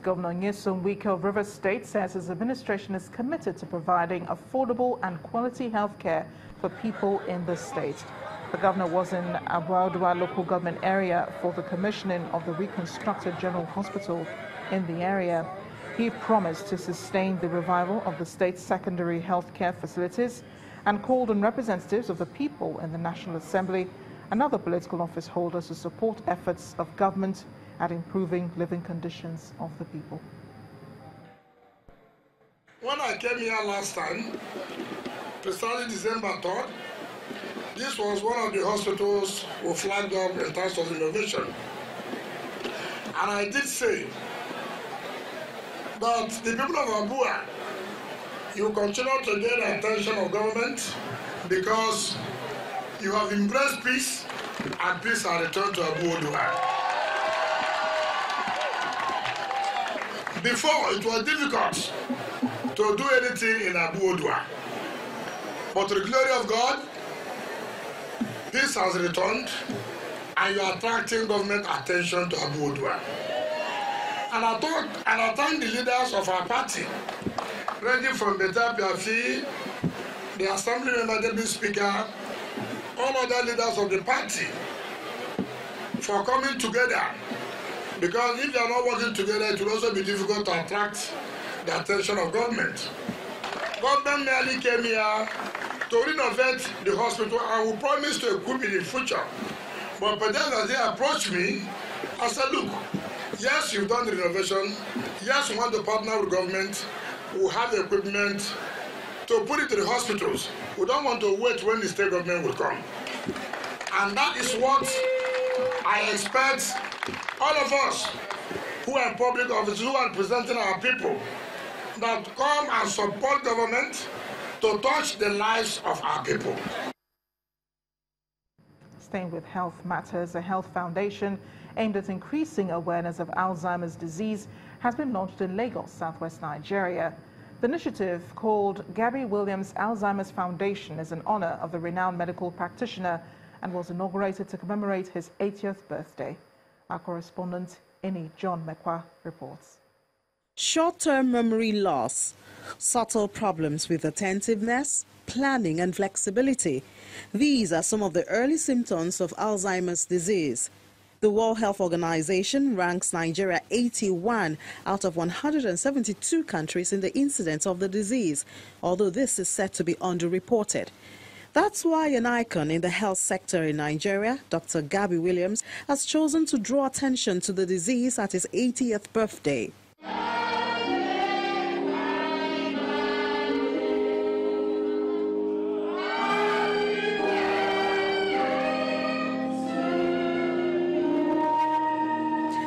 Governor Nyesom Wike of Rivers State says his administration is committed to providing affordable and quality health care for people in the state. The governor was in Abuadua local government area for the commissioning of the reconstructed general hospital in the area. He promised to sustain the revival of the state's secondary health care facilities and called on representatives of the people in the National Assembly and other political office holders to support efforts of government at improving living conditions of the people. When I came here last time, precisely December 3rd, this was one of the hospitals we flagged up in terms of innovation. And I did say that the people of Abua, you continue to get the attention of government because you have embraced peace and peace has returned to Abuadua. Before, it was difficult to do anything in Abuadua. But to the glory of God, peace has returned and you are attracting government attention to Abuadua. And I thank the leaders of our party, ranging from Pt.3, the Assembly Member, Deputy Speaker, all other leaders of the party, for coming together. Because if they are not working together, it will also be difficult to attract the attention of government. Government merely came here to renovate the hospital and will promise to equip it in the future. But as they approached me, I said, look, yes, you've done the renovation. Yes, we want to partner with government. We have the equipment to put it to the hospitals. We don't want to wait when the state government will come. And that is what I expect all of us who are in public office, who are representing our people, that come and support government to touch the lives of our people. Staying with health matters, a health foundation aimed at increasing awareness of Alzheimer's disease has been launched in Lagos, southwest Nigeria. The initiative, called Gabby Williams Alzheimer's Foundation, is in honor of the renowned medical practitioner and was inaugurated to commemorate his 80th birthday. Our correspondent, John Mekwa, reports. Short-term memory loss, subtle problems with attentiveness, planning and flexibility. These are some of the early symptoms of Alzheimer's disease. The World Health Organization ranks Nigeria 81 out of 172 countries in the incidence of the disease, although this is said to be underreported. That's why an icon in the health sector in Nigeria, Dr. Gabby Williams, has chosen to draw attention to the disease at his 80th birthday.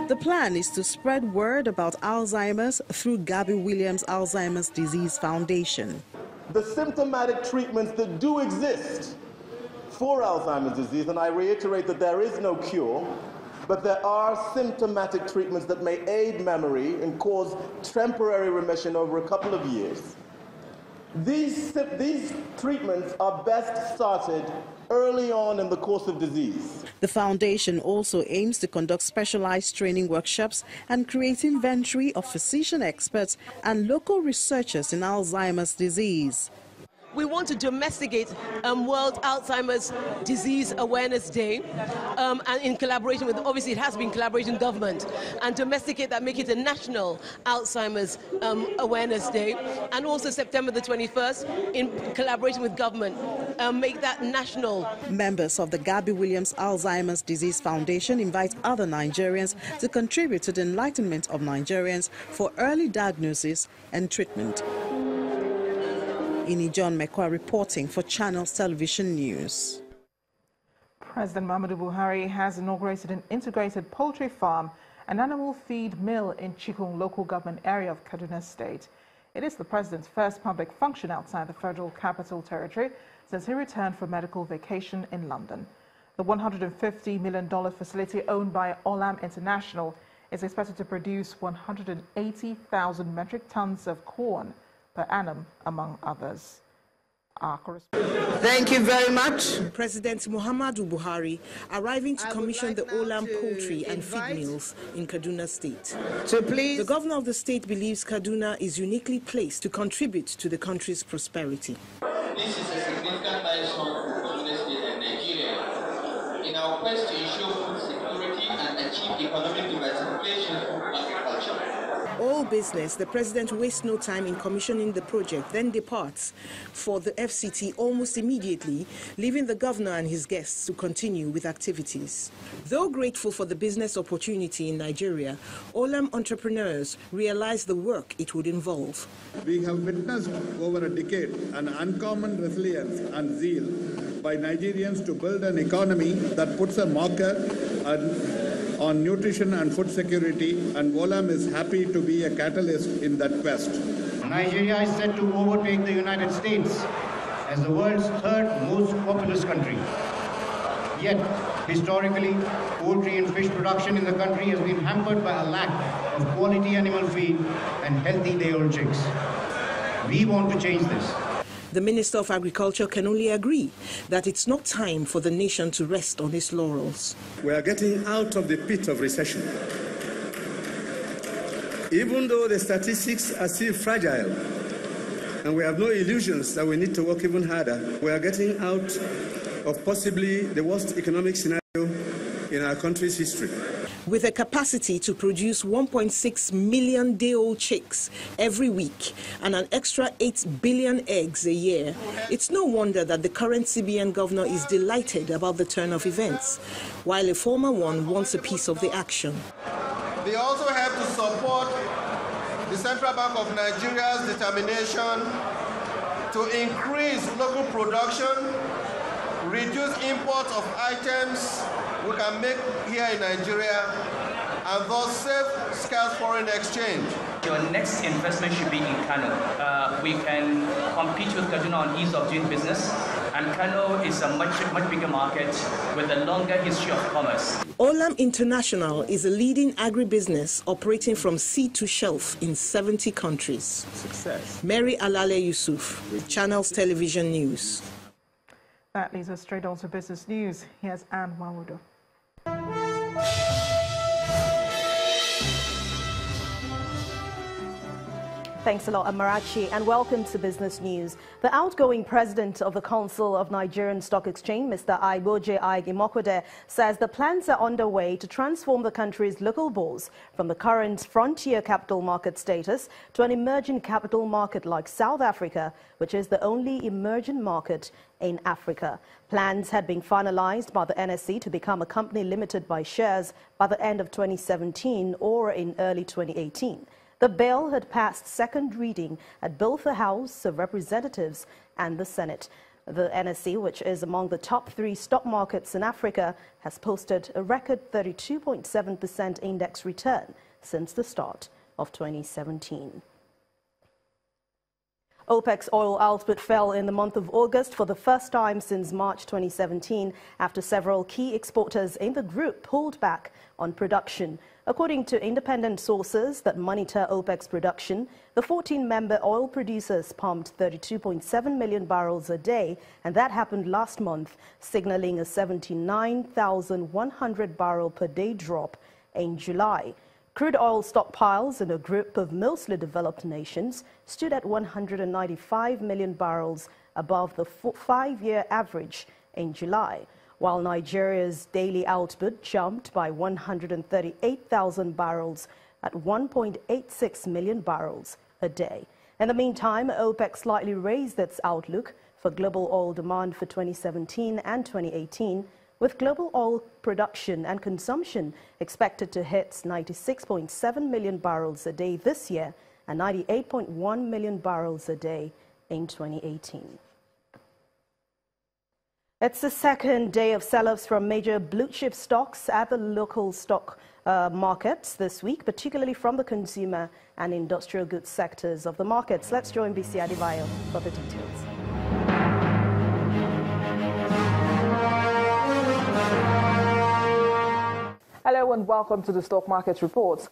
The plan is to spread word about Alzheimer's through Gabby Williams Alzheimer's Disease Foundation. The symptomatic treatments that do exist for Alzheimer's disease, and I reiterate that there is no cure, but there are symptomatic treatments that may aid memory and cause temporary remission over a couple of years. These treatments are best started early on in the course of disease. The foundation also aims to conduct specialized training workshops and create inventory of physician experts and local researchers in Alzheimer's disease. We want to domesticate World Alzheimer's Disease Awareness Day, and in collaboration with, obviously it has been collaboration government, and domesticate that, make it a national Alzheimer's Awareness Day, and also September the 21st, in collaboration with government, make that national. Members of the Gabby Williams Alzheimer's Disease Foundation invite other Nigerians to contribute to the enlightenment of Nigerians for early diagnosis and treatment. John Mekwa reporting for Channels Television News. President Muhammadu Buhari has inaugurated an integrated poultry farm and animal feed mill in Chikun local government area of Kaduna State. It is the president's first public function outside the Federal Capital Territory since he returned from medical vacation in London. The $150 million facility owned by Olam International is expected to produce 180,000 metric tons of corn per annum, among others. Our correspondent. Thank you very much. President Muhammadu Buhari arriving to commission the Olam poultry and feed mills in Kaduna State. So please, the governor of the state believes Kaduna is uniquely placed to contribute to the country's prosperity. This is a significant milestone for Kaduna State and Nigeria in our quest to ensure food security and achieve economic diversification through agriculture. All business, the president wastes no time in commissioning the project, then departs for the FCT almost immediately, leaving the governor and his guests to continue with activities. Though grateful for the business opportunity in Nigeria, Olam entrepreneurs realize the work it would involve. We have witnessed over a decade an uncommon resilience and zeal by Nigerians to build an economy that puts a marker on nutrition and food security, and Olam is happy to be a catalyst in that quest. Nigeria is set to overtake the United States as the world's third most populous country. Yet, historically, poultry and fish production in the country has been hampered by a lack of quality animal feed and healthy day-old chicks. We want to change this. The Minister of Agriculture can only agree that it's not time for the nation to rest on its laurels. We are getting out of the pit of recession. Even though the statistics are still fragile and we have no illusions that we need to work even harder, we are getting out of possibly the worst economic scenario in our country's history. With a capacity to produce 1.6 million day-old chicks every week and an extra 8 billion eggs a year, it's no wonder that the current CBN governor is delighted about the turn of events, while a former one wants a piece of the action. They also have to support the Central Bank of Nigeria's determination to increase local production, reduce imports of items we can make here in Nigeria, and thus save scarce foreign exchange. Your next investment should be in Kano. We can compete with Kaduna on ease of doing business, and Kano is a much bigger market with a longer history of commerce. Olam International is a leading agribusiness operating from sea to shelf in 70 countries. Success. Mary Alale Yusuf, Channels Television News. That leads us straight on to business news. Here's Anne Mawudo. Thanks a lot, Amarachi, and welcome to Business News. The outgoing president of the Council of Nigerian Stock Exchange, Mr. Aiboje Inaugurates, says the plans are underway to transform the country's local bourse from the current frontier capital market status to an emerging capital market like South Africa, which is the only emerging market in Africa. Plans had been finalized by the NSE to become a company limited by shares by the end of 2017 or in early 2018. The bill had passed second reading at both the House of Representatives and the Senate. The NSE, which is among the top 3 stock markets in Africa, has posted a record 32.7% index return since the start of 2017. OPEC's oil output fell in the month of August for the first time since March 2017 after several key exporters in the group pulled back on production. According to independent sources that monitor OPEC's production, the 14-member oil producers pumped 32.7 million barrels a day, and that happened last month, signaling a 79,100 barrel per day drop in July. Crude oil stockpiles in a group of mostly developed nations stood at 195 million barrels above the 5-year average in July, while Nigeria's daily output jumped by 138,000 barrels at 1.86 million barrels a day. In the meantime, OPEC slightly raised its outlook for global oil demand for 2017 and 2018, with global oil production and consumption expected to hit 96.7 million barrels a day this year and 98.1 million barrels a day in 2018. It's the second day of sell-offs from major blue-chip stocks at the local stock markets this week, particularly from the consumer and industrial goods sectors of the markets. Let's join BC Adivayo for the details. Hello and welcome to the Stock Market Report.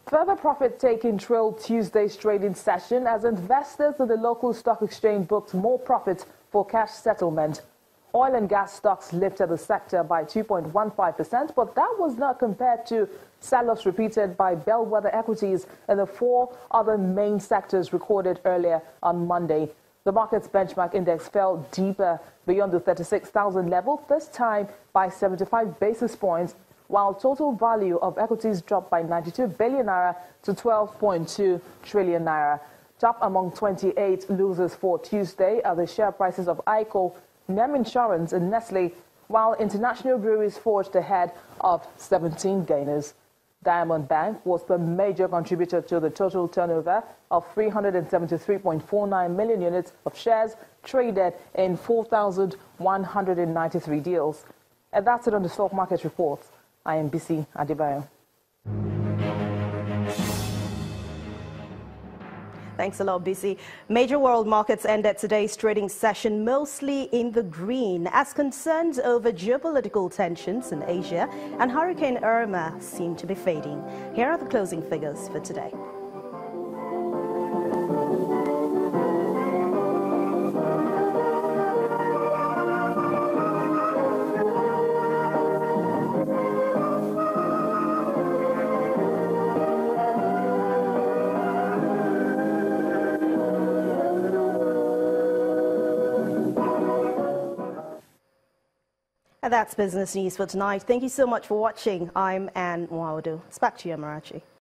Further profit-taking trailed Tuesday's trading session as investors in the local stock exchange booked more profits for cash settlement. Oil and gas stocks lifted the sector by 2.15%, but that was not compared to sell-offs repeated by bellwether equities in the 4 other main sectors recorded earlier on Monday. The market's benchmark index fell deeper beyond the 36,000 level, this time by 75 basis points, while total value of equities dropped by 92 billion naira to 12.2 trillion naira. Top among 28 losers for Tuesday are the share prices of ICO, NEM Insurance and Nestle, while international breweries forged ahead of 17 gainers. Diamond Bank was the major contributor to the total turnover of 373.49 million units of shares traded in 4,193 deals. And that's it on the stock market reports. I am BC Adebayo. Thanks a lot, BC. Major world markets ended today's trading session mostly in the green as concerns over geopolitical tensions in Asia and Hurricane Irma seem to be fading. Here are the closing figures for today. And that's business news for tonight. Thank you so much for watching. I'm Ann Nwaudu. It's back to you, Amarachi.